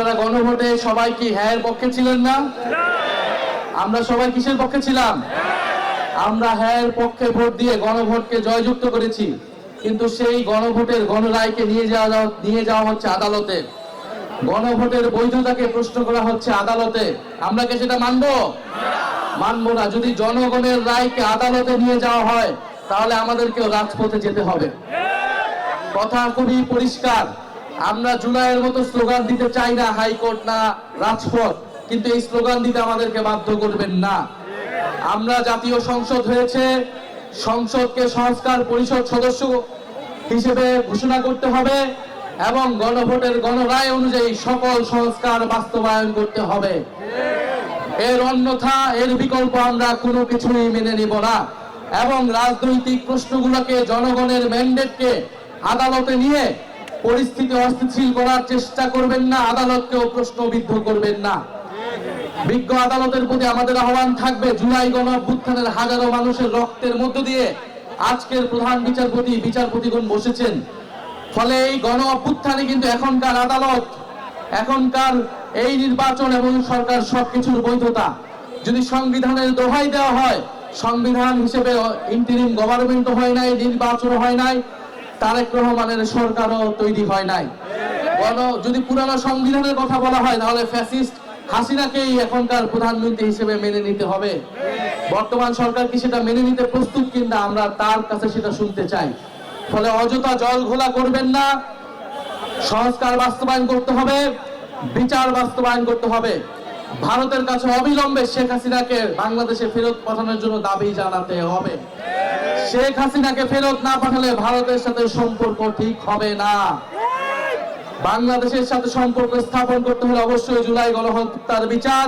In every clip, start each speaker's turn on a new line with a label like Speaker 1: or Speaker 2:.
Speaker 1: আপনারা গণভোটে সবাই কি হ্যাঁ এর পক্ষে ছিলেন না? আমরা সবাই কিসের পক্ষে ছিলাম? আমরা হ্যাঁ এর পক্ষে ভোট দিয়ে গণভোটকে জয়যুক্ত করেছি, কিন্তু সেই গণভোটের গণরায়কে নিয়ে যাওয়া হচ্ছে আদালতে। গণভোটের বৈধতাকে প্রশ্ন করা হচ্ছে আদালতে। আমরা কি সেটা মানবো না। যদি জনগণের রায়কে আদালতে নিয়ে যাওয়া হয় তাহলে আমাদেরকেও রাজপথে যেতে হবে। কথা খুবই পরিষ্কার। আমরা জুলাইয়ের মতো স্লোগান দিতে চাই না, হাইকোর্ট না রাজপথ, কিন্তু এই স্লোগান দিতে আমাদেরকে বাধ্য করবেন না। আমরা জাতীয় সংসদ হয়েছে, সংসদকে সংস্কার পরিষদ সদস্য হিসেবে ঘোষণা করতে হবে এবং গণভোটের গণরায় অনুযায়ী সকল সংস্কার বাস্তবায়ন করতে হবে। এর অন্যথা, এর বিকল্প আমরা কোনো কিছুই মেনে নিব না। এবং রাজনৈতিক প্রশ্নগুলোকে, জনগণের ম্যান্ডেটকে আদালতে নিয়ে পরিস্থিতি অস্থিতিশীল করার চেষ্টা করবেন না, আদালতকেও প্রশ্নবিদ্ধ করবেন না। বিজ্ঞ আদালতের প্রতি আমাদের আহ্বান থাকবে, জুলাই গণ অভ্যুত্থানের হাজারো মানুষের রক্তের মধ্য দিয়ে আজকের প্রধান বিচারপতিগণ বসেছেন। ফলে এই গণ অভ্যুত্থানে কিন্তু এখনকার আদালত, এখনকার এই নির্বাচন এবং সরকার সবকিছুর বৈধতা যদি সংবিধানের দোহাই দেওয়া হয়, সংবিধান হিসেবে ইন্টারিম গভর্নমেন্টও হয় নাই, নির্বাচন হয় নাই, তারেক রহমানের সরকারও তৈরি হয় নাই। যদি পুরানো সংবিধানের কথা বলা হয় তাহলে ফ্যাসিস্ট হাসিনাকেই এখনকার প্রধানমন্ত্রী হিসেবে মেনে নিতে হবে। বর্তমান সরকার কি সেটা মেনে নিতে প্রস্তুত কিনা আমরা তার কাছে সেটা শুনতে চাই। ফলে অযথা জল ঘোলা করবেন না। সংস্কার বাস্তবায়ন করতে হবে, বিচার বাস্তবায়ন করতে হবে। ভারতের কাছে অবিলম্বে শেখ হাসিনাকে বাংলাদেশে ফেরত পাঠানোর জন্য দাবি জানাতে হবে। শেখ হাসিনাকে ফেরত না পাঠালে ভারতের সাথে সম্পর্ক ঠিক হবে না। বাংলাদেশের সাথে সম্পর্ক স্থাপন করতে হলে অবশ্যই জুলাই গণহত্যার বিচার,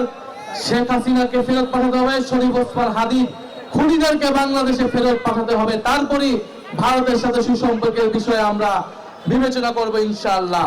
Speaker 1: শেখ হাসিনাকে ফেরত পাঠাতে হবে, শরীফ ওসমান হাদি খুনিদেরকে বাংলাদেশে ফেরত পাঠাতে হবে। তারপরই ভারতের সাথে সুসম্পর্কের বিষয়ে আমরা বিবেচনা করব ইনশাআল্লাহ।